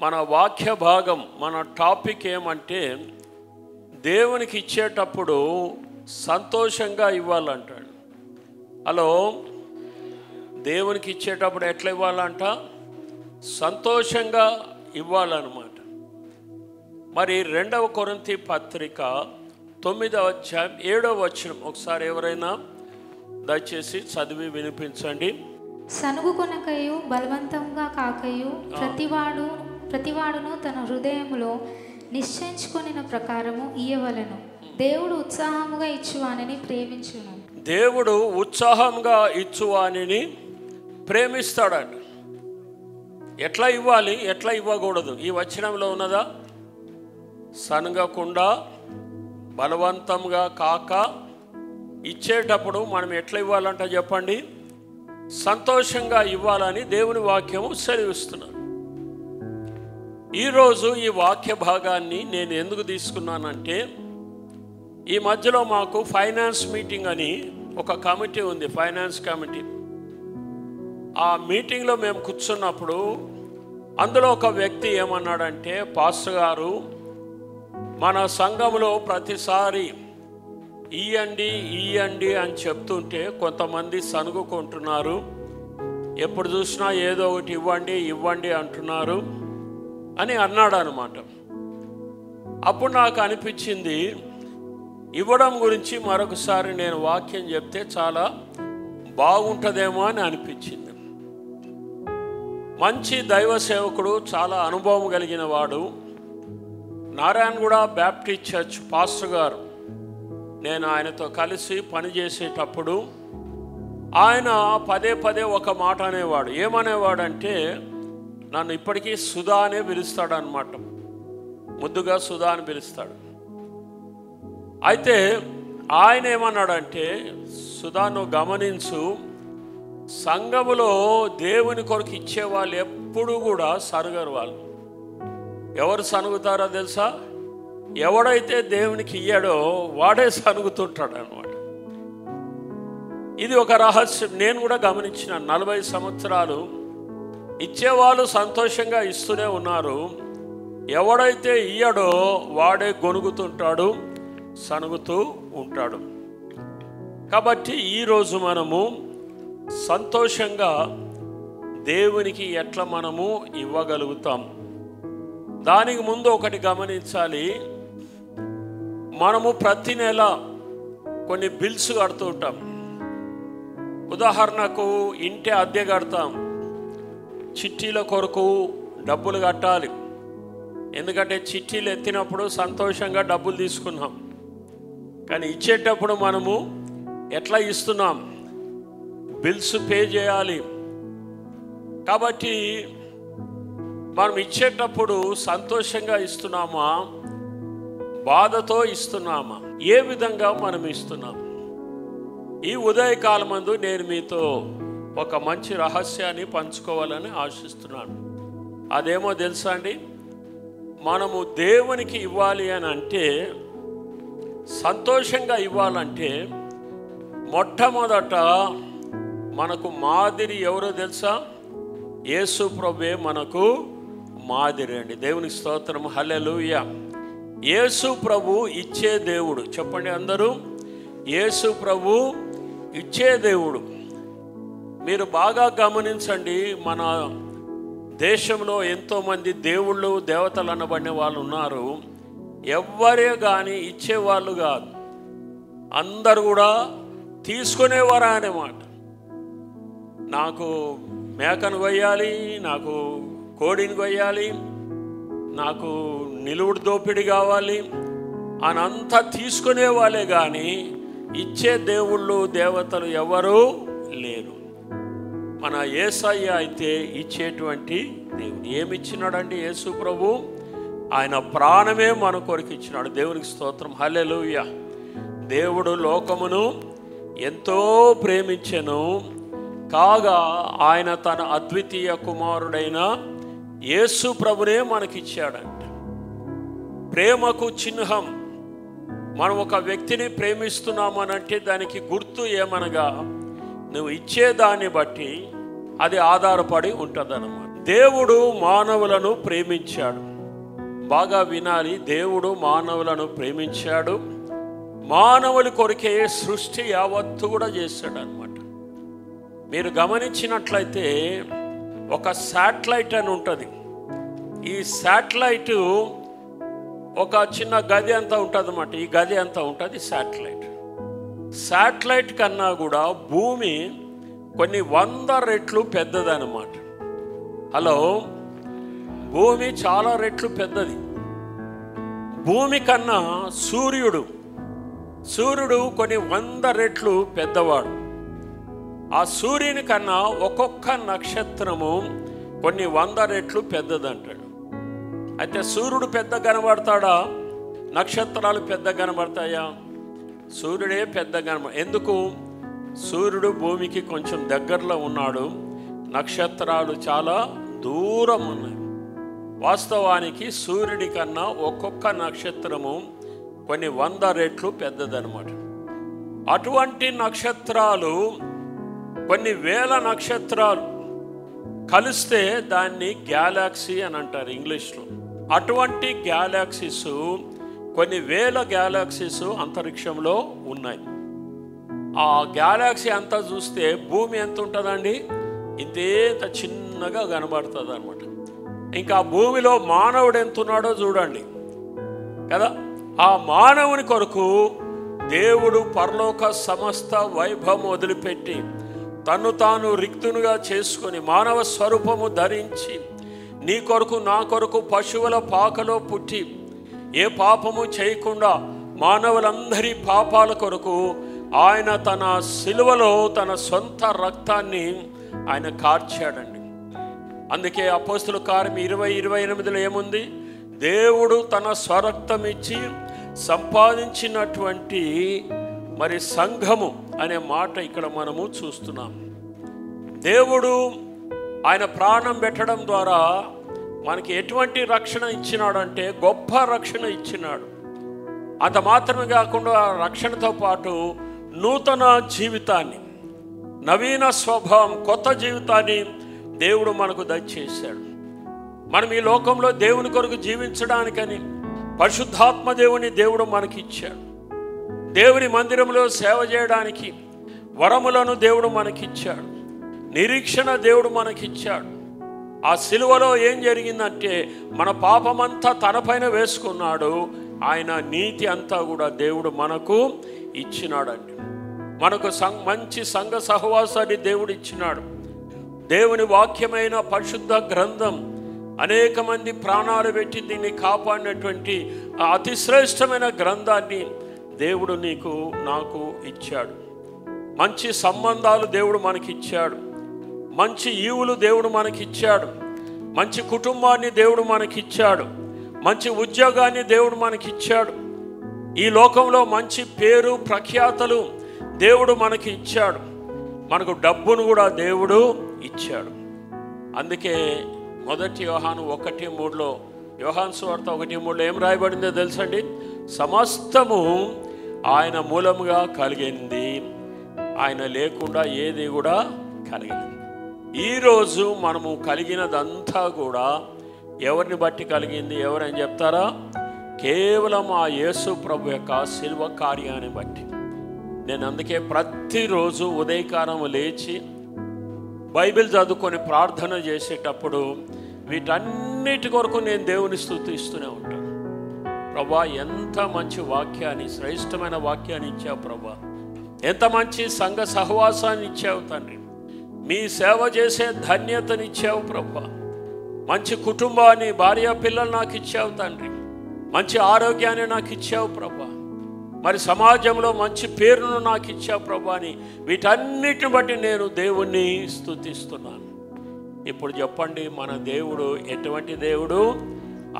మన వాక్య భాగం, మన టాపిక్ ఏమంటే దేవునికి ఇచ్చేటప్పుడు సంతోషంగా ఇవ్వాలంటాడు. హలో, దేవునికి ఇచ్చేటప్పుడు ఎట్లా ఇవ్వాలంట? సంతోషంగా ఇవ్వాలన్నమాట. మరి 2 కొరింథీ పత్రిక 9వ అధ్యాయం 7వ వచనం ఒకసారి ఎవరైనా దయచేసి చదివి వినిపించండి. సనుగు కొనకయు బలవంతంగా కాకయు ప్రతివాడును తన హృదయములో నిశ్చయించుకొనిన ప్రకారము ఇయ్యవలెను. దేవుడు ఉత్సాహముగా ఇచ్చువానిని ప్రేమించును. దేవుడు ఉత్సాహంగా ఇచ్చువానిని ప్రేమిస్తాడంట. ఎట్లా ఇవ్వాలి, ఎట్లా ఇవ్వకూడదు ఈ వచనంలో ఉన్నదా? సనగకుండా బలవంతంగా కాక ఇచ్చేటప్పుడు మనం ఎట్లా ఇవ్వాలంట చెప్పండి? సంతోషంగా ఇవ్వాలని దేవుని వాక్యము సెలవిస్తున్నారు. ఈరోజు ఈ వాక్య భాగాన్ని నేను ఎందుకు తీసుకున్నానంటే, ఈ మధ్యలో మాకు ఫైనాన్స్ మీటింగ్ అని ఒక కమిటీ ఉంది, ఫైనాన్స్ కమిటీ. ఆ మీటింగ్లో మేము కూర్చున్నప్పుడు అందులో ఒక వ్యక్తి ఏమన్నాడంటే, పాస్టర్ గారు, మన సంఘంలో ప్రతిసారి ఇయ్యండి అని చెప్తుంటే కొంతమంది సనుగుకుంటున్నారు, ఎప్పుడు చూసినా ఏదో ఒకటి ఇవ్వండి అంటున్నారు అని అన్నాడు అనమాట. అప్పుడు నాకు అనిపించింది, ఇవ్వడం గురించి మరొకసారి నేను వాక్యం చెప్తే చాలా బాగుంటుందేమో అని అనిపించింది. మంచి దైవ సేవకుడు, చాలా అనుభవం కలిగిన వాడు, నారాయణగూడ బ్యాప్టిస్ట్ చర్చ్ పాస్టర్ గారు. నేను ఆయనతో కలిసి పనిచేసేటప్పుడు ఆయన పదే ఒక మాట అనేవాడు. ఏమనేవాడంటే, నన్ను ఇప్పటికీ సుధా అనే పిలుస్తాడు అనమాట, ముద్దుగా సుధా అని పిలుస్తాడు. అయితే ఆయన ఏమన్నాడంటే, సుధా నువ్వు గమనించు, సంఘములో దేవుని కొరకు ఇచ్చేవాళ్ళు ఎప్పుడు కూడా సనుగరు. వాళ్ళు ఎవరు సనుగుతారో తెలుసా? ఎవడైతే దేవునికి ఇయ్యాడో వాడే సనుగుతుంటాడు అనమాట. ఇది ఒక రహస్యం. నేను కూడా గమనించిన, 40 సంవత్సరాలు ఇచ్చేవాళ్ళు సంతోషంగా ఇస్తూనే ఉన్నారు. ఎవడైతే ఇయ్యడో వాడే గొనుగుతుంటాడు, సనుగుతూ ఉంటాడు. కాబట్టి ఈరోజు మనము సంతోషంగా దేవునికి ఎట్లా మనము ఇవ్వగలుగుతాం, దానికి ముందు ఒకటి గమనించాలి. మనము ప్రతి నెల కొన్ని బిల్స్ కడుతూ ఉంటాం. ఉదాహరణకు ఇంటి అద్దె కడతాం, చిట్టీల కొరకు డబ్బులు కట్టాలి. ఎందుకంటే చిట్టీలు ఎత్తినప్పుడు సంతోషంగా డబ్బులు తీసుకున్నాం, కానీ ఇచ్చేటప్పుడు మనము ఎట్లా ఇస్తున్నాం? బిల్స్ పే చేయాలి. కాబట్టి మనం ఇచ్చేటప్పుడు సంతోషంగా ఇస్తున్నామా, బాధతో ఇస్తున్నామా? ఏ విధంగా మనం ఇస్తున్నాం? ఈ ఉదయకాలమందు నేను మీతో ఒక మంచి రహస్యాన్ని పంచుకోవాలని ఆశిస్తున్నాను. అదేమో తెలుసా అండి? మనము దేవునికి ఇవ్వాలి అని అంటే, సంతోషంగా ఇవ్వాలంటే, మొట్టమొదట మనకు మాదిరి ఎవరో తెలుసా? యేసు ప్రభువే మనకు మాదిరి అండి. దేవునికి స్తోత్రం, హల్లెలూయా. యేసు ప్రభు ఇచ్చే దేవుడు. చెప్పండి అందరూ, యేసు ప్రభు ఇచ్చే దేవుడు. మీరు బాగా గమనించండి, మన దేశంలో ఎంతోమంది దేవుళ్ళు, దేవతలు అనబడిన వాళ్ళు ఉన్నారు. ఎవ్వరే కానీ ఇచ్చేవాళ్ళు కాదు, అందరు కూడా తీసుకునేవారా అన్నమాట. నాకు మేకను కొయ్యాలి, నాకు కోడిని కొయ్యాలి, నాకు నిలువుడు దోపిడి కావాలి అని అంతా తీసుకునే వాళ్ళే కానీ ఇచ్చే దేవుళ్ళు, దేవతలు ఎవరూ లేరు. మన యేసయ్య అయితే ఇచ్చేటువంటి దేవుడు. ఏమిచ్చినాడండి యేసు ప్రభు? ఆయన ప్రాణమే మన కొరకు ఇచ్చినాడు. దేవునికి స్తోత్రం, హల్లెలూయా. దేవుడు లోకమును ఎంతో ప్రేమించెను, కాగా ఆయన తన అద్వితీయ కుమారుడైన యేసు ప్రభునే మనకిచ్చాడంట. ప్రేమకు చిహ్నం. మనం ఒక వ్యక్తిని ప్రేమిస్తున్నామనంటే దానికి గుర్తు ఏమనగా, నువ్వు ఇచ్చేదాన్ని బట్టి అది ఆధారపడి ఉంటుంది అన్నమాట. దేవుడు మానవులను ప్రేమించాడు. బాగా వినాలి, దేవుడు మానవులను ప్రేమించాడు. మానవుల కొరికే సృష్టి యావత్తు కూడా చేశాడు అన్నమాట. మీరు గమనించినట్లయితే ఒక శాటిలైట్ అని ఉంటుంది. ఈ శాటిలైట్ ఒక చిన్న గది అంతా ఉంటుంది అన్నమాట. ఈ గది అంతా ఉంటుంది శాటిలైట్. శాటిలైట్ కన్నా కూడా భూమి కొన్ని 100 రెట్లు పెద్దదన్నమాట. హలో, భూమి చాలా రెట్లు పెద్దది. భూమి కన్నా సూర్యుడు కొన్ని 100 రెట్లు పెద్దవాడు. ఆ సూర్యుని కన్నా ఒక్కొక్క నక్షత్రము కొన్ని 100 రెట్లు పెద్దదంటాడు. అయితే సూర్యుడు పెద్ద కనబడతాడా, నక్షత్రాలు పెద్ద కనబడతాయా? సూర్యుడే పెద్ద ఎందుకు? సూర్యుడు భూమికి కొంచెం దగ్గరలో ఉన్నాడు, నక్షత్రాలు చాలా దూరం ఉన్నాయి. వాస్తవానికి సూర్యుడి కన్నా ఒక్కొక్క నక్షత్రము కొన్ని 100 రెట్లు పెద్దదన్నమాట. అటువంటి నక్షత్రాలు కొన్ని వేల నక్షత్రాలు కలిస్తే దాన్ని గ్యాలాక్సీ అని అంటారు ఇంగ్లీష్లో. అటువంటి గ్యాలాక్సీస్ కొన్ని వేల గ్యాలాక్సీస్ అంతరిక్షంలో ఉన్నాయి. ఆ గ్యాలాక్సీ అంతా చూస్తే భూమి ఎంత ఉంటుందండి? ఇంత చిన్నగా కనబడుతుంది అనమాట. ఇంకా భూమిలో మానవుడు ఎంత ఉన్నాడో చూడండి కదా. ఆ మానవుని కొరకు దేవుడు పరలోక సమస్త వైభవం వదిలిపెట్టి తను తాను రిక్తునుగా చేసుకొని మానవ స్వరూపము ధరించి నీ కొరకు నా కొరకు పశువుల పాకలో పుట్టి ఏ పాపము చేయకుండా మానవులందరి పాపాల కొరకు ఆయన తన సిలువలో తన సొంత రక్తాన్ని ఆయన కార్చాడండి. అందుకే అపోస్తుల కార్యం 20:28 ఏముంది? దేవుడు తన స్వరక్తం ఇచ్చి సంపాదించినటువంటి మరి సంఘము అనే మాట ఇక్కడ మనము చూస్తున్నాం. దేవుడు ఆయన ప్రాణం పెట్టడం ద్వారా మనకి ఎటువంటి రక్షణ ఇచ్చినాడంటే గొప్ప రక్షణ ఇచ్చినాడు. అంత మాత్రమే కాకుండా రక్షణతో పాటు నూతన జీవితాన్ని, నవీన స్వభావం, కొత్త జీవితాన్ని దేవుడు మనకు దయచేశాడు. మనం ఈ లోకంలో దేవుని కొరకు జీవించడానికని పరిశుద్ధాత్మ దేవుడు మనకి ఇచ్చాడు. దేవుని మందిరంలో సేవ చేయడానికి వరములను దేవుడు మనకిచ్చాడు. నిరీక్షణ దేవుడు మనకిచ్చాడు. ఆ సిలువలో ఏం జరిగిందంటే మన పాపమంతా తనపైన వేసుకున్నాడు. ఆయన నీతి అంతా కూడా దేవుడు మనకు ఇచ్చినాడండి. మనకు మంచి సంఘ సహవాసాన్ని దేవుడు ఇచ్చినాడు. దేవుని వాక్యమైన పరిశుద్ధ గ్రంథం అనేక మంది ప్రాణాలు పెట్టి దీన్ని కాపాడినటువంటి అతి శ్రేష్టమైన గ్రంథాన్ని దేవుడు నీకు నాకు ఇచ్చాడు. మంచి సంబంధాలు దేవుడు మనకిచ్చాడు. మంచి ఈవులు దేవుడు మనకిచ్చాడు. మంచి కుటుంబాన్ని దేవుడు మనకిచ్చాడు. మంచి ఉద్యోగాన్ని దేవుడు మనకిచ్చాడు. ఈ లోకంలో మంచి పేరు ప్రఖ్యాతలు దేవుడు మనకి ఇచ్చాడు. మనకు డబ్బును కూడా దేవుడు ఇచ్చాడు. అందుకే 1 యోహాను 1:3 యోహాను సువార్త 1:3 ఏం రాయబడిందో తెలుసండి? సమస్తము ఆయన మూలముగా కలిగింది, ఆయన లేకుండా ఏది కూడా కలిగింది. ఈరోజు మనము కలిగినదంతా కూడా ఎవరిని బట్టి కలిగింది? ఎవరని చెప్తారా? కేవలం ఆ యేసు ప్రభు యొక్క శిల్వ కార్యాన్ని బట్టి. నేను అందుకే ప్రతిరోజు ఉదయకాలం లేచి బైబిల్ చదువుకొని ప్రార్థన చేసేటప్పుడు వీటన్నిటి కొరకు నేను దేవుని స్తుతిస్తూనే ఉంటాను. ప్రభా, ఎంత మంచి వాక్యాన్ని, శ్రేష్టమైన వాక్యాన్ని ఇచ్చావు ప్రభా. ఎంత మంచి సంఘ సహవాసాన్ని ఇచ్చావు తండ్రి. మీ సేవ చేసే ధన్యతని ఇచ్చావు ప్రభా. మంచి కుటుంబాన్ని, భార్య పిల్లలు నాకు ఇచ్చావు తండ్రి. మంచి ఆరోగ్యాన్ని నాకు ఇచ్చావు ప్రభా. మరి సమాజంలో మంచి పేరును నాకు ఇచ్చావు ప్రభా అని వీటన్నిటిని బట్టి నేను దేవుణ్ణి స్తుతిస్తున్నాను. ఇప్పుడు చెప్పండి, మన దేవుడు ఎటువంటి దేవుడు?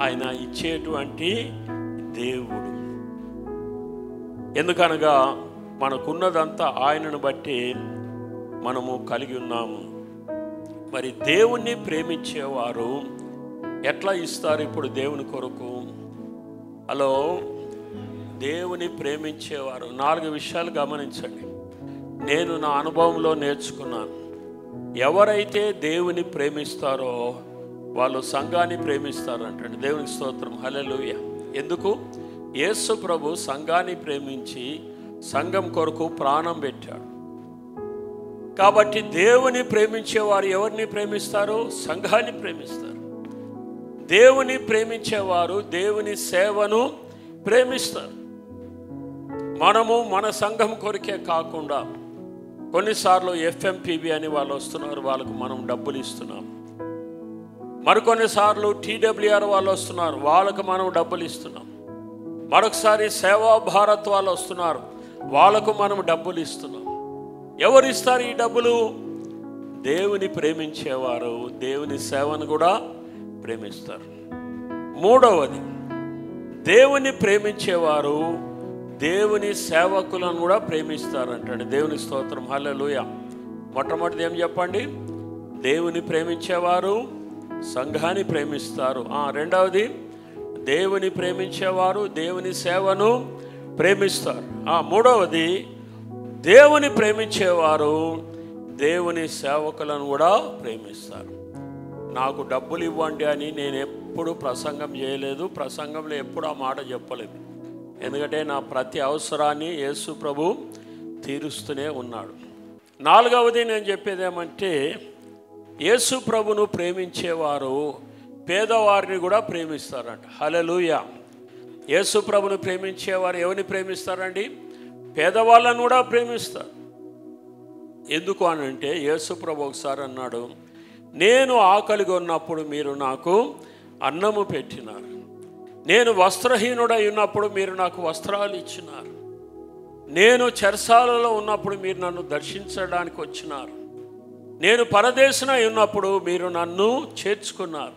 ఆయన ఇచ్చేటువంటి దేవుడు. ఎందుకనగా మనకున్నదంతా ఆయనను బట్టి మనము కలిగి ఉన్నాము. మరి దేవుణ్ణి ప్రేమించేవారు ఎట్లా ఇస్తారు ఇప్పుడు దేవుని కొరకు? హలో, దేవుని ప్రేమించేవారు 4 విషయాలు గమనించండి. నేను నా అనుభవంలో నేర్చుకున్నాను. ఎవరైతే దేవుని ప్రేమిస్తారో వాళ్ళు సంఘాన్ని ప్రేమిస్తారంటండి. దేవునికి స్తోత్రం, హల్లెలూయా. ఎందుకు? యేసు ప్రభు సంఘాన్ని ప్రేమించి సంఘం కొరకు ప్రాణం పెట్టాడు. కాబట్టి దేవుని ప్రేమించేవారు ఎవరిని ప్రేమిస్తారు? సంఘాన్ని ప్రేమిస్తారు. దేవుని ప్రేమించేవారు దేవుని సేవను ప్రేమిస్తారు. మనము మన సంఘం కొరికే కాకుండా కొన్నిసార్లు FMPB అని వాళ్ళు వస్తున్నారు, వాళ్ళకు మనం డబ్బులు ఇస్తున్నాం. మరికొన్నిసార్లు TWR వాళ్ళు వస్తున్నారు, వాళ్ళకు మనం డబ్బులు ఇస్తున్నాం. మరొకసారి సేవా భారత్ వాళ్ళు వస్తున్నారు, వాళ్ళకు మనం డబ్బులు ఇస్తున్నాం. ఎవరు ఇస్తారు ఈ డబ్బులు? దేవుని ప్రేమించేవారు దేవుని సేవను కూడా ప్రేమిస్తారు. మూడవది, దేవుని ప్రేమించేవారు దేవుని సేవకులను కూడా ప్రేమిస్తారంటండి. దేవుని స్తోత్రం, హల్లెలూయా. మొట్టమొదటిది ఏం చెప్పండి? దేవుని ప్రేమించేవారు సంఘాన్ని ప్రేమిస్తారు. రెండవది, దేవుని ప్రేమించేవారు దేవుని సేవను ప్రేమిస్తారు. మూడవది, దేవుని ప్రేమించేవారు దేవుని సేవకులను కూడా ప్రేమిస్తారు. నాకు డబ్బులు ఇవ్వండి అని నేను ఎప్పుడు ప్రసంగం చేయలేదు, ప్రసంగంలో ఎప్పుడు ఆ మాట చెప్పలేదు. ఎందుకంటే నా ప్రతి అవసరాన్ని యేసు ప్రభు తీరుస్తూనే ఉన్నాడు. నాలుగవది నేను చెప్పేది ఏమంటే, యేసు ప్రభును ప్రేమించేవారు పేదవారిని కూడా ప్రేమిస్తారంట. హల్లెలూయా. యేసు ప్రభును ప్రేమించేవారు ఎవరిని ప్రేమిస్తారండి? పేదవాళ్ళను కూడా ప్రేమిస్తారు. ఎందుకు అనంటే, యేసు ప్రభు ఒకసారి అన్నాడు, నేను ఆకలిగా ఉన్నప్పుడు మీరు నాకు అన్నము పెట్టినారు, నేను వస్త్రహీనుడై ఉన్నప్పుడు మీరు నాకు వస్త్రాలు ఇచ్చినారు, నేను చెరసాలలో ఉన్నప్పుడు మీరు నన్ను దర్శించడానికి వచ్చినారు, నేను పరదేశినై ఉన్నప్పుడు మీరు నన్ను చేర్చుకున్నారు.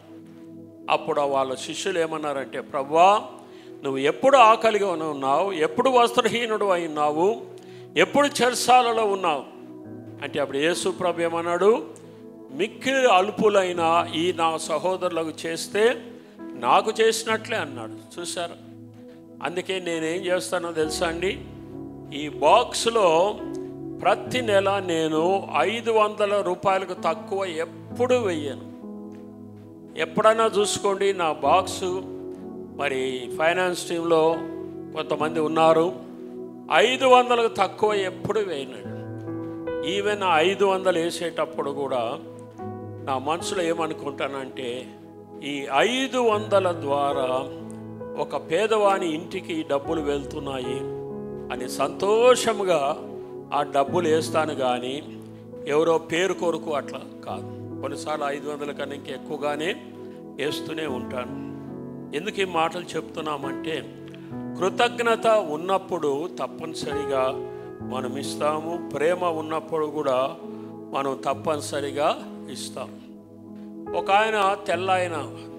అప్పుడు వాళ్ళ శిష్యులు ఏమన్నారంటే, ప్రభువా, నువ్వు ఎప్పుడు ఆకలిగా ఉన్నావు, ఎప్పుడు వస్త్రహీనుడు అయి ఉన్నావు, ఎప్పుడు చెరసాలలో ఉన్నావు అంటే, అప్పుడు యేసు ప్రభు ఏమన్నాడు? మిక్కిలి అల్పులైన ఈ నా సహోదరులకు చేస్తే నాకు చేసినట్లే అన్నాడు. చూసారా? అందుకే నేనేం చేస్తానో తెలుసా అండి, ఈ బాక్స్లో ప్రతి నెల నేను 500 రూపాయలకు తక్కువ ఎప్పుడు వెయ్యను. ఎప్పుడైనా చూసుకోండి, నా బాక్సు మరి ఫైనాన్స్ టీంలో కొంతమంది ఉన్నారు, 500కు తక్కువ ఎప్పుడు వేయనండి. ఈవెన్ 500 వేసేటప్పుడు కూడా నా మనసులో ఏమనుకుంటానంటే, ఈ 500 ద్వారా ఒక పేదవాని ఇంటికి డబ్బులు వెళ్తున్నాయి అని సంతోషంగా ఆ డబ్బులు వేస్తాను. కానీ ఎవరో పేరు కొరకు అట్లా కాదు. కొన్నిసార్లు 500 కన్నా ఇంకా ఎక్కువగానే వేస్తూనే ఉంటాను. ఎందుకు ఈ మాటలు చెప్తున్నామంటే, కృతజ్ఞత ఉన్నప్పుడు తప్పనిసరిగా మనం ఇస్తాము, ప్రేమ ఉన్నప్పుడు కూడా మనం తప్పనిసరిగా ఇస్తాం. ఒక ఆయన తెల్ల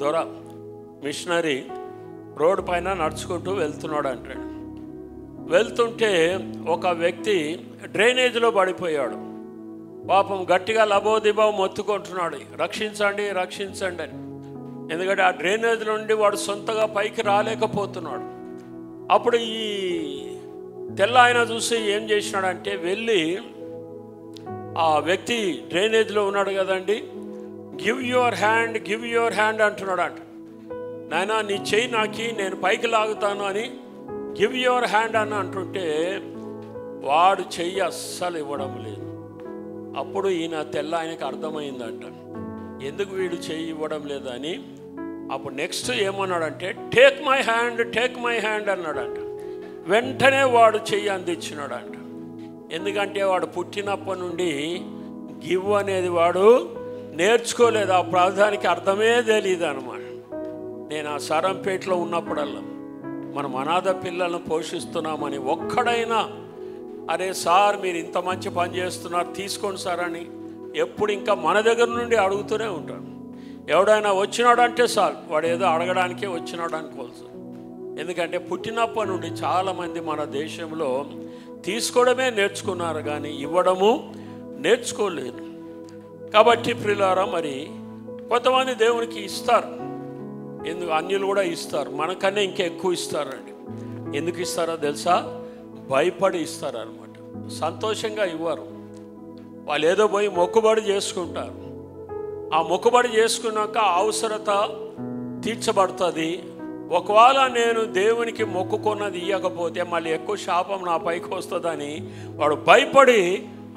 దొర మిషనరీ రోడ్డు పైన నడుచుకుంటూ వెళ్తున్నాడు అంటాడు. వెళ్తుంటే ఒక వ్యక్తి డ్రైనేజీలో పడిపోయాడు. పాపం గట్టిగా లబోదిబో మొత్తుకుంటున్నాడు, రక్షించండి రక్షించండి అని. ఎందుకంటే ఆ డ్రైనేజ్ నుండి వాడు సొంతగా పైకి రాలేకపోతున్నాడు. అప్పుడు ఈ తెల్ల ఆయన చూసి ఏం చేసినాడంటే, వెళ్ళి ఆ వ్యక్తి డ్రైనేజ్లో ఉన్నాడు కదండి, గివ్ యువర్ హ్యాండ్ అంటున్నాడు అంట. నాయనా, నీ చెయ్యి నాకి, నేను పైకి లాగుతాను అని గివ్ యువర్ హ్యాండ్ అని అంటుంటే వాడు చెయ్యి అస్సలు ఇవ్వడం లేదు. అప్పుడు ఈయన తెల్ల ఆయనకు అర్థమైందంట, ఎందుకు వీడు చెయ్యి ఇవ్వడం లేదని. అప్పుడు నెక్స్ట్ ఏమన్నాడంటే, టేక్ మై హ్యాండ్ అన్నాడంట. వెంటనే వాడు చెయ్యి అందించినాడంట. ఎందుకంటే వాడు పుట్టినప్పటి నుండి గివ్ అనేది వాడు నేర్చుకోలేదు, ఆ ప్రాధానికి అర్థమే తెలియదు అనమాట. నేను ఆ సరంపేటలో ఉన్నప్పుడల్లా మనం అనాథ పిల్లలను పోషిస్తున్నామని ఒక్కడైనా, అరే సార్ మీరు ఇంత మంచి పని చేస్తున్నారు తీసుకోండి సార్ అని ఎప్పుడు ఇంకా మన దగ్గర నుండి అడుగుతూనే ఉంటాడు. ఎవడైనా వచ్చినాడంటే సార్ వాడు ఏదో అడగడానికే వచ్చినాడు అనుకోవచ్చు. ఎందుకంటే పుట్టినప్పటి నుండి చాలామంది మన దేశంలో తీసుకోవడమే నేర్చుకున్నారు కానీ ఇవ్వడము నేర్చుకోలేదు. కాబట్టి ప్రియులారా, మరి కొంతమంది దేవునికి ఇస్తారు, ఎందుకు అన్యులు కూడా ఇస్తారు, మనకన్నా ఇంకా ఎక్కువ ఇస్తారండి. ఎందుకు ఇస్తారో తెలుసా? భయపడి ఇస్తారు అనమాట. సంతోషంగా ఇవ్వరు. వాళ్ళు ఏదో పోయి మొక్కుబడి చేసుకుంటారు. ఆ మొక్కుబడి చేసుకున్నాక అవసరత తీర్చబడుతుంది. ఒకవేళ నేను దేవునికి మొక్కుకున్నది ఇవ్వకపోతే మళ్ళీ ఎక్కువ శాపం నా పైకి వస్తుందని వాడు భయపడి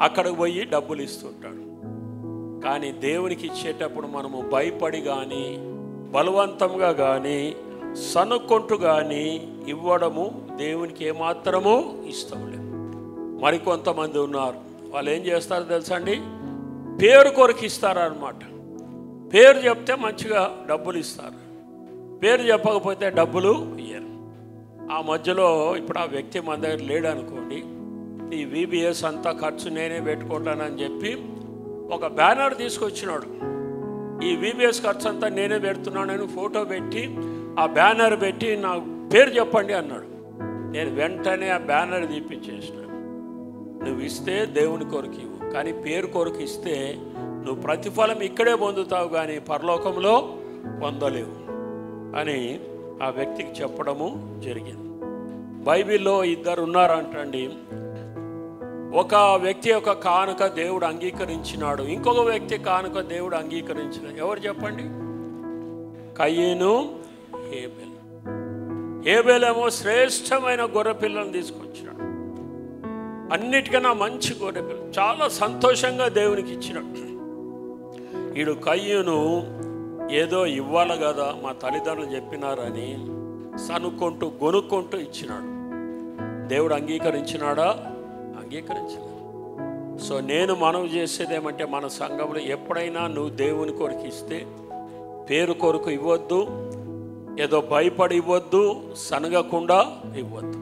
అక్కడికి పోయి డబ్బులు ఇస్తుంటాడు. కానీ దేవునికి ఇచ్చేటప్పుడు మనము భయపడి కానీ బలవంతంగా కానీ సనుక్కుంటూ కానీ ఇవ్వడము దేవునికి ఏమాత్రము ఇష్టం లేదు. మరికొంతమంది ఉన్నారు, వాళ్ళు ఏం చేస్తారో తెలుసా అండి, పేరు కొరకు ఇస్తారన్నమాట. పేరు చెప్తే మంచిగా డబ్బులు ఇస్తారు, పేరు చెప్పకపోతే డబ్బులు ఇయ్యరు. ఆ మధ్యలో ఇప్పుడు ఆ వ్యక్తి మన దగ్గర లేడు అనుకోండి, ఈ VBS అంతా ఖర్చు నేనే పెట్టుకుంటానని చెప్పి ఒక బ్యానర్ తీసుకొచ్చినాడు. ఈ VBS ఖర్చు అంతా నేనే పెడుతున్నానని ఫోటో పెట్టి ఆ బ్యానర్ పెట్టి నా పేరు చెప్పండి అన్నాడు. నేను వెంటనే ఆ బ్యానర్ తీపిచ్చేసినాను. నువ్వు ఇస్తే దేవుని కొరకు ఇవ్వు, కానీ పేరు కొరకు ఇస్తే నువ్వు ప్రతిఫలం ఇక్కడే పొందుతావు కానీ పరలోకంలో పొందలేవు అని ఆ వ్యక్తికి చెప్పడము జరిగింది. బైబిల్లో ఇద్దరు ఉన్నారంటండి. ఒక వ్యక్తి యొక్క కానుక దేవుడు అంగీకరించినాడు, ఇంకొక వ్యక్తి కానుక దేవుడు అంగీకరించినాడు. ఎవరు చెప్పండి? కయ్యను, హేబెల్. హేబెలేమో శ్రేష్టమైన గొర్రె పిల్లలను తీసుకొచ్చినాడు, అన్నిటికన్నా మంచి గొర్రె పిల్ల, చాలా సంతోషంగా దేవునికి ఇచ్చినాడు. ఈడు కయ్యను ఏదో ఇవ్వాలి కదా మా తల్లిదండ్రులు చెప్పినారని సనుక్కుంటూ గొనుక్కుంటూ ఇచ్చినాడు. దేవుడు అంగీకరించినాడా? అంగీకరించలేదు. సో నేను మనవి చేసేది ఏమంటే, మన సంఘంలో ఎప్పుడైనా నువ్వు దేవుని కొరకు ఇస్తే పేరు కొరకు ఇవ్వద్దు, ఏదో భయపడి ఇవ్వద్దు, సనగకుండా ఇవ్వద్దు.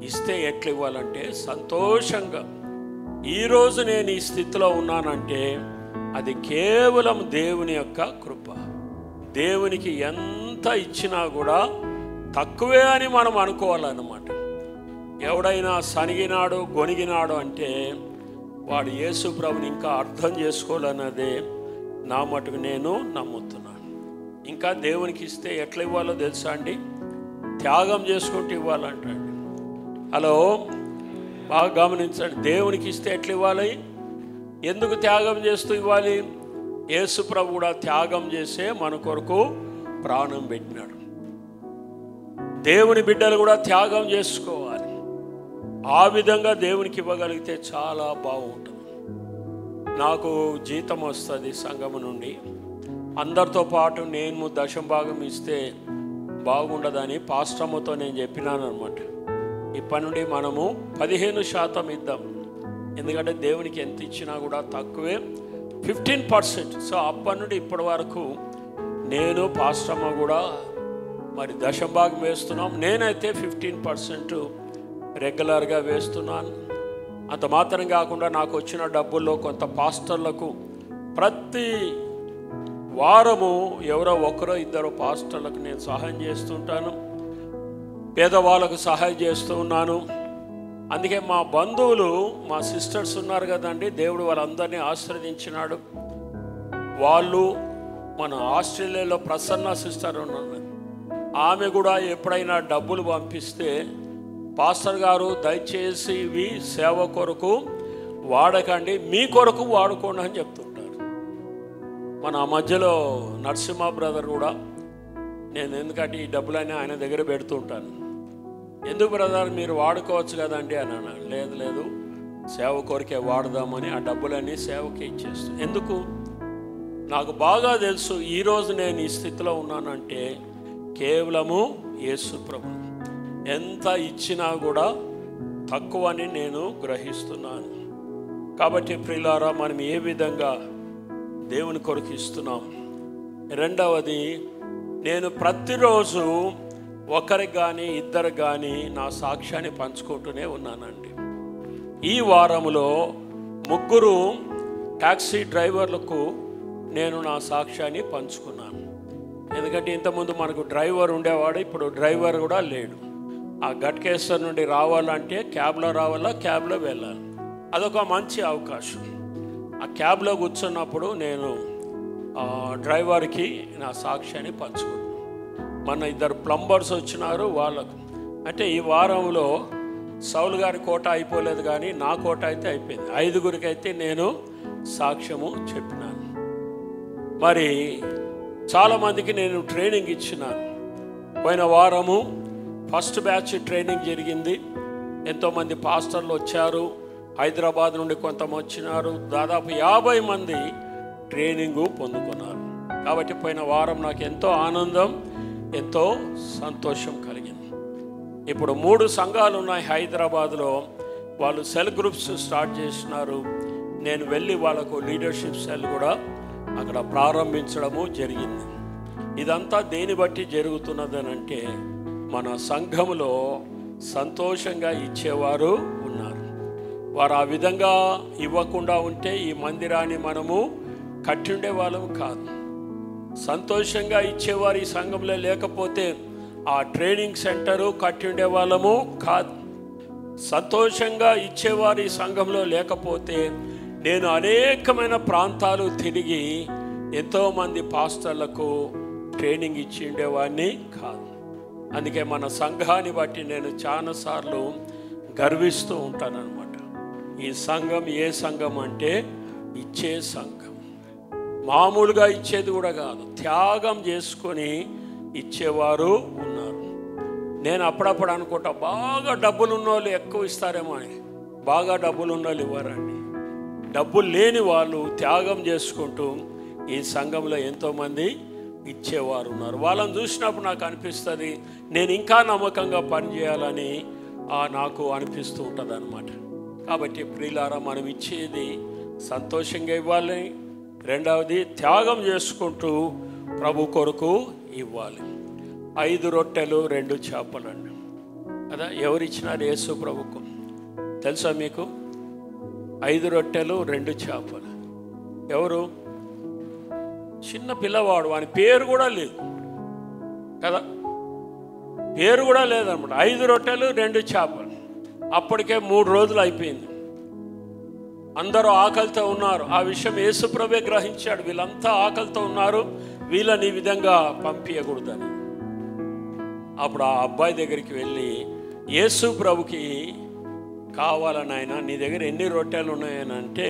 ఇస్తే ఎట్లా ఇవ్వాలంటే సంతోషంగా, ఈరోజు నేను ఈ స్థితిలో ఉన్నానంటే అది కేవలం దేవుని యొక్క కృప. దేవునికి ఎంత ఇచ్చినా కూడా తక్కువే అని మనం అనుకోవాలన్నమాట. ఎవడైనా సనిగినాడు గొనిగినాడు అంటే వాడు యేసు ప్రభుని ఇంకా అర్థం చేసుకోవాలన్నదే నా మటుకు నేను నమ్ముతున్నాను. ఇంకా దేవునికి ఇస్తే ఎట్లా ఇవ్వాలో తెలుసా అండి? త్యాగం చేసుకుంటూ ఇవ్వాలంటండి. హలో, బాగా గమనించండి. దేవునికి ఇస్తే ఎట్లా ఇవ్వాలి? ఎందుకు త్యాగం చేస్తూ ఇవ్వాలి? యేసు ప్రభు కూడా త్యాగం చేసే మన కొరకు ప్రాణం పెట్టినాడు. దేవుని బిడ్డలు కూడా త్యాగం చేసుకోవాలి. ఆ విధంగా దేవునికి ఇవ్వగలిగితే చాలా బాగుంటుంది. నాకు జీతం వస్తుంది సంఘము నుండి, అందరితో పాటు నేను దశం భాగం ఇస్తే బాగుండదని పాస్టమ్మతో నేను చెప్పినాను అనమాట. ఇప్పటి నుండి మనము 15% ఇద్దాం, ఎందుకంటే దేవునికి ఎంత ఇచ్చినా కూడా తక్కువే, 15%. సో అప్పటి నుండి ఇప్పటి వరకు నేను పాస్టమ్మ కూడా మరి దశభాగం వేస్తున్నాం. నేనైతే 15% రెగ్యులర్గా వేస్తున్నాను. అంత మాత్రం కాకుండా నాకు వచ్చిన డబ్బుల్లో కొంత పాస్టర్లకు ప్రతి వారము ఎవరో ఒకరో ఇద్దరు పాస్టర్లకు నేను సహాయం చేస్తుంటాను, పేదవాళ్ళకు సహాయం చేస్తూ ఉన్నాను. అందుకే మా బంధువులు, మా సిస్టర్స్ ఉన్నారు కదండి, దేవుడు వాళ్ళందరినీ ఆశీర్వదించినాడు. వాళ్ళు మన ఆస్ట్రేలియాలో ప్రసన్న సిస్టర్ ఉన్నారు, ఆమె కూడా ఎప్పుడైనా డబ్బులు పంపిస్తే పాస్టర్ గారు దయచేసి ఇవి సేవ కొరకు వాడకండి, మీ కొరకు వాడుకోండి అని చెప్తుంటారు. మన మధ్యలో నరసింహ బ్రదర్ కూడా, నేను ఎందుకంటే ఈ డబ్బులన్నీ ఆయన దగ్గర పెడుతుంటాను. ఎందుకు బ్రదర్ మీరు వాడుకోవచ్చు కదండి అని అన్నాను. లేదు లేదు, సేవ కొరికే వాడదామని ఆ డబ్బులన్నీ సేవకి ఇచ్చేస్తాను. ఎందుకు? నాకు బాగా తెలుసు ఈరోజు నేను ఈ స్థితిలో ఉన్నానంటే కేవలము యేసు ప్రభు. ఎంత ఇచ్చినా కూడా తక్కువని నేను గ్రహిస్తున్నాను. కాబట్టి ప్రియులారా, మనం ఏ విధంగా దేవుని కొరకు ఇస్తున్నాం? రెండవది, నేను ప్రతిరోజు ఒకరికి కానీ ఇద్దరు కానీ నా సాక్ష్యాన్ని పంచుకుంటూనే ఉన్నానండి. ఈ వారంలో 3 ట్యాక్సీ డ్రైవర్లకు నేను నా సాక్ష్యాన్ని పంచుకున్నాను. ఎందుకంటే ఇంతకుముందు మనకు డ్రైవర్ ఉండేవాడు, ఇప్పుడు డ్రైవర్ కూడా లేడు. ఆ గట్కేశ్వర్ నుండి రావాలంటే క్యాబ్లో రావాలా, క్యాబ్లో వెళ్ళాలి. అదొక మంచి అవకాశం. ఆ క్యాబ్లో కూర్చున్నప్పుడు నేను డ్రైవర్కి నా సాక్ష్యాన్ని పంచుకున్నాను. మన 2 ప్లంబర్స్ వచ్చినారు, వాళ్ళకు అంటే ఈ వారంలో సౌలు గారి కోట అయిపోలేదు కానీ నా కోట అయితే అయిపోయింది. 5గురికి అయితే నేను సాక్ష్యము చెప్పినాను. మరి చాలామందికి నేను ట్రైనింగ్ ఇచ్చినాను. పోయిన వారము ఫస్ట్ బ్యాచ్ ట్రైనింగ్ జరిగింది. ఎంతోమంది పాస్టర్లు వచ్చారు, హైదరాబాద్ నుండి కొంతమంది వచ్చినారు. దాదాపు 50 మంది ట్రైనింగు పొందుకున్నారు. కాబట్టి పోయిన వారం నాకు ఎంతో ఆనందం, ఎంతో సంతోషం కలిగింది. ఇప్పుడు 3 సంఘాలు ఉన్నాయి హైదరాబాద్లో. వాళ్ళు సెల్ గ్రూప్స్ స్టార్ట్ చేసినారు. నేను వెళ్ళి వాళ్ళకు లీడర్షిప్ సెల్ కూడా అక్కడ ప్రారంభించడము జరిగింది. ఇదంతా దేని బట్టి జరుగుతున్నదనంటే మన సంఘములో సంతోషంగా ఇచ్చేవారు ఉన్నారు. వారు ఆ విధంగా ఇవ్వకుండా ఉంటే ఈ మందిరాన్ని మనము కట్టిండే వాళ్ళము కాదు. సంతోషంగా ఇచ్చేవారు ఈ సంఘంలో లేకపోతే ఆ ట్రైనింగ్ సెంటరు కట్టిండే వాళ్ళము కాదు. సంతోషంగా ఇచ్చేవారు ఈ సంఘంలో లేకపోతే నేను అనేకమైన ప్రాంతాలు తిరిగి ఎంతోమంది పాస్టర్లకు ట్రైనింగ్ ఇచ్చి ఉండేవాడిని కాదు. అందుకే మన సంఘాన్ని బట్టి నేను చాలాసార్లు గర్విస్తూ ఉంటానన్నమాట. ఈ సంఘం ఏ సంఘం అంటే ఇచ్చే సంఘం. మామూలుగా ఇచ్చేది కూడా కాదు, త్యాగం చేసుకొని ఇచ్చేవారు ఉన్నారు. నేను అప్పుడప్పుడు అనుకుంటా బాగా డబ్బులు ఉన్న వాళ్ళు ఎక్కువ ఇస్తారేమో అని. బాగా డబ్బులు ఉన్న వాళ్ళు ఇవ్వరండి. డబ్బులు లేని వాళ్ళు త్యాగం చేసుకుంటూ ఈ సంఘంలో ఎంతోమంది ఇచ్చేవారు ఉన్నారు. వాళ్ళని చూసినప్పుడు నాకు అనిపిస్తుంది నేను ఇంకా నమ్మకంగా పనిచేయాలని నాకు అనిపిస్తూ ఉంటుంది అన్నమాట. కాబట్టి ప్రియులారా, మనం ఇచ్చేది సంతోషంగా ఇవ్వాలి. రెండవది త్యాగం చేసుకుంటూ ప్రభు కొరకు ఇవ్వాలి. 5 రొట్టెలు 2 చేపలండి కదా. ఎవరిచ్చినారు? యేసు ప్రభుకు. తెలుసా మీకు? 5 రొట్టెలు 2 చేపలు. ఎవరు? చిన్న పిల్లవాడు, వాని పేరు కూడా లేదు కదా, పేరు కూడా లేదన్నమాట. 5 రొట్టెలు 2 చేపలు. అప్పటికే 3 రోజులు అయిపోయింది. అందరూ ఆకలితో ఉన్నారు. ఆ విషయం యేసు ప్రభువే గ్రహించాడు. వీళ్ళంతా ఆకలితో ఉన్నారు, వీళ్ళని ఈ విధంగా పంపించకూడదని. అప్పుడు ఆ అబ్బాయి దగ్గరికి వెళ్ళి యేసు ప్రభుకి కావాలని, ఆయన నీ దగ్గర ఎన్ని రొట్టెలు ఉన్నాయని అంటే,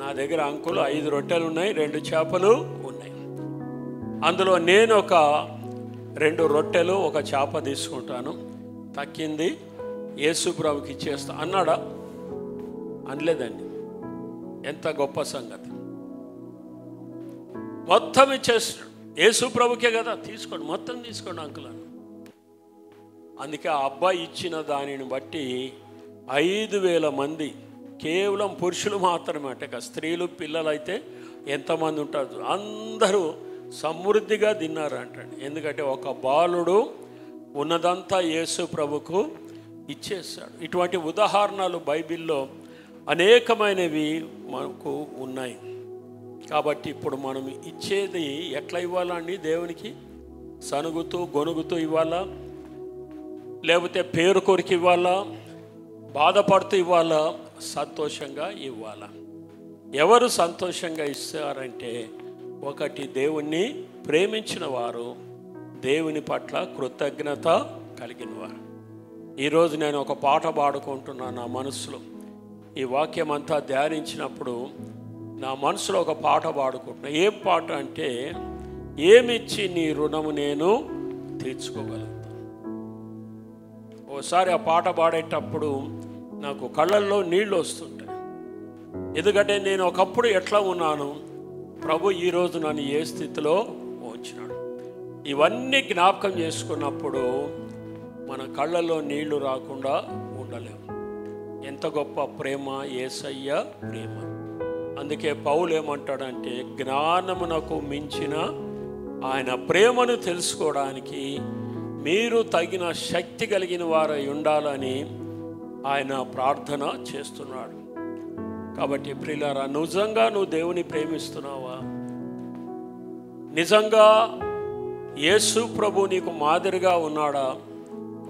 నా దగ్గర అంకులు 5 రొట్టెలు ఉన్నాయి, 2 చేపలు ఉన్నాయి. అందులో నేను ఒక 2 రొట్టెలు 1 చేప తీసుకుంటాను, తక్కింది యేసు ప్రభుకి ఇచ్చేస్తా అన్నాడా? అనలేదండి. ఎంత గొప్ప సంగతి. మొత్తం ఇచ్చేస్తాడు. యేసు ప్రభుకే కదా, తీసుకోండి, మొత్తం తీసుకోండి అంకుల్ అని. అందుకే ఆ అబ్బాయి ఇచ్చిన దానిని బట్టి 5,000 మంది, కేవలం పురుషులు మాత్రమే, అంటే స్త్రీలు పిల్లలు అయితే ఎంతమంది ఉంటారు, అందరూ సమృద్ధిగా తిన్నారు అంటండి. ఎందుకంటే ఒక బాలుడు ఉన్నదంతా యేసు ప్రభుకు ఇచ్చేస్తాడు. ఇటువంటి ఉదాహరణలు బైబిల్లో అనేకమైనవి మనకు ఉన్నాయి. కాబట్టి ఇప్పుడు మనం ఇచ్చేది ఎట్లా ఇవ్వాలండి? దేవునికి సనుగుతూ గొనుగుతూ ఇవ్వాలా, లేకపోతే పేరు కొరికి ఇవ్వాలా, బాధపడుతూ ఇవ్వాలా, సంతోషంగా ఇవ్వాలా? ఎవరు సంతోషంగా ఇస్తారంటే, ఒకటి దేవుణ్ణి ప్రేమించిన వారు, దేవుని పట్ల కృతజ్ఞత కలిగిన వారు. ఈరోజు నేను ఒక పాట పాడుకుంటున్నాను నా మనసులో. ఈ వాక్యం అంతా ధ్యానించినప్పుడు నా మనసులో ఒక పాట పాడుకుంటున్నా. ఏం పాట అంటే, ఏమిచ్చి నీ రుణము నేను తీర్చుకోగలుగుతాను. ఓసారి ఆ పాట పాడేటప్పుడు నాకు కళ్ళల్లో నీళ్ళు వస్తుంటాయి. ఎందుకంటే నేను ఒకప్పుడు ఎట్లా ఉన్నాను, ప్రభు ఈరోజు నన్ను ఏ స్థితిలో ఉంచినాడు. ఇవన్నీ జ్ఞాపకం చేసుకున్నప్పుడు మన కళ్ళల్లో నీళ్లు రాకుండా ఉండలేము. ఎంత గొప్ప ప్రేమ యేసయ్య ప్రేమ. అందుకే పౌలు ఏమంటాడంటే, జ్ఞానమునకు మించిన ఆయన ప్రేమను తెలుసుకోవడానికి మీరు తగిన శక్తి కలిగిన వారై ఉండాలని ఆయన ప్రార్థన చేస్తున్నాడు. కాబట్టి ప్రియులారా, నిజంగా నువ్వు దేవుని ప్రేమిస్తున్నావా? నిజంగా యేసు ప్రభు నీకు మాదిరిగా ఉన్నాడా?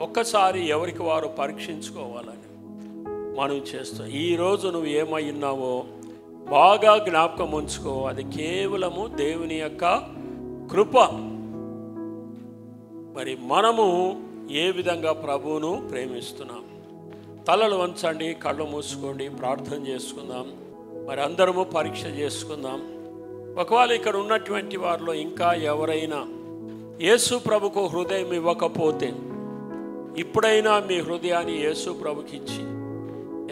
ఒక్కసారి ఎవరికి వారు పరీక్షించుకోవాలని మనం చేస్తాం. ఈరోజు నువ్వు ఏమై ఉన్నావో బాగా జ్ఞాపకం ఉంచుకో. అది కేవలము దేవుని యొక్క కృప. మరి మనము ఏ విధంగా ప్రభువును ప్రేమిస్తున్నాం? తలలు వంచండి, కళ్ళు మూసుకోండి, ప్రార్థన చేసుకుందాం. మరి అందరము పరీక్ష చేసుకుందాం. ఒకవేళ ఇక్కడ ఉన్నటువంటి వారిలో ఇంకా ఎవరైనా యేసు ప్రభుకు హృదయం ఇవ్వకపోతే ఇప్పుడైనా మీ హృదయాన్ని యేసు ప్రభుకి ఇచ్చి,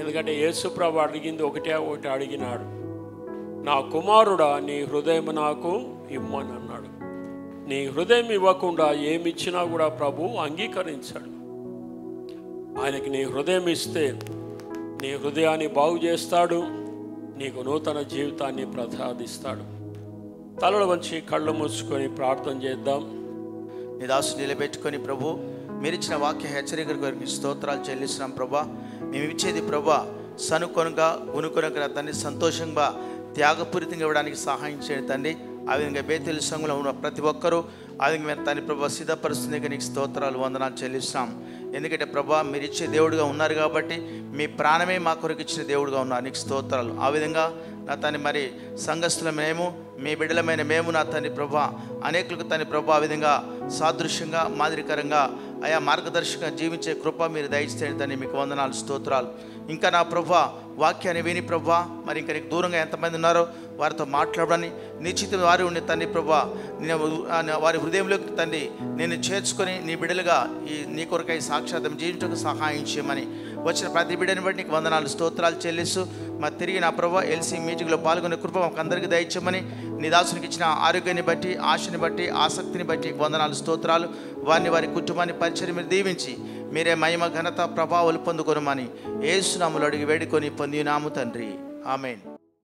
ఎందుకంటే యేసు ప్రభు అడిగింది ఒకటి అడిగినాడు, నా కుమారుడా నీ హృదయం నాకు ఇమ్మని అన్నాడు. నీ హృదయం ఇవ్వకుండా ఏమిచ్చినా కూడా ప్రభు అంగీకరించాడు. ఆయనకి నీ హృదయం ఇస్తే నీ హృదయాన్ని బాగు చేస్తాడు, నీకు నూతన జీవితాన్ని ప్రసాదిస్తాడు. తలలు వంచి కళ్ళు మూసుకొని ప్రార్థన చేద్దాం. నీ దాసు నిలబెట్టుకొని ప్రభు మీరు ఇచ్చిన వాక్య హెచ్చరిక కొరకు స్తోత్రాలు చెల్లిస్తున్నాం ప్రభా. మేము ఇచ్చేది ప్రభా సనుకొనగా ఉనుకొనగా తండ్రి సంతోషంగా త్యాగపూరితంగా ఇవ్వడానికి సహాయం చేయండి తండ్రి. ఆ విధంగా బేతేలు సంఘంలో ఉన్న ప్రతి ఒక్కరూ ఆ విధంగా మేము తండ్రి ప్రభా సిద్ధపరుస్తుంది. నీకు స్తోత్రాలు వందనాలు చెల్లిస్తున్నాం. ఎందుకంటే ప్రభా మీరు ఇచ్చే దేవుడుగా ఉన్నారు కాబట్టి, మీ ప్రాణమే మా కొరకు ఇచ్చిన దేవుడుగా ఉన్నారు. నీకు స్తోత్రాలు. ఆ విధంగా నా తండ్రి మరి సంఘస్థుల మేము, మీ బిడ్డలమైన మేము నా తండ్రి ప్రభా అనేకులకు తండ్రి ప్రభా ఆ విధంగా సాదృశ్యంగా మాదిరికరంగా ఆయా మార్గదర్శకంగా జీవించే కృప మీరు దయచేయండి తండ్రి. మీకు వందనాలు స్తోత్రాలు. ఇంకా నా ప్రభా వాక్యాన్ని విని ప్రభా మరి ఇంకా నీకు దూరంగా ఎంతమంది ఉన్నారో వారితో మాట్లాడని నిశ్చిత వారి ఉండి తండ్రి ప్రభా వారి హృదయంలోకి తండ్రి నేను చేర్చుకొని నీ బిడ్డలుగా నీ కొరకై సాక్షాత్తం జీవించడానికి సహాయం చేయమని వచ్చిన ప్రతి బిడ్డని బట్టి నీకు వందనాలు స్తోత్రాలు చెల్లిస్తూ మరి తిరిగి నా ప్రభా ఎల్సీ మీటింగ్లో పాల్గొనే కృప మాకు అందరికీ దయచేయమని నీ దాసునికి ఇచ్చిన ఆరోగ్యాన్ని బట్టి, ఆశని బట్టి, ఆసక్తిని బట్టి వందనాలు స్తోత్రాలు. వారి కుటుంబాన్ని పరిచయం మీరు దీవించి మీరే మహిమ ఘనత ప్రభావాలు పొందుకొనమని యేసు నామములో అడిగి వేడుకొని పొందినాము తండ్రి. ఆమేన్.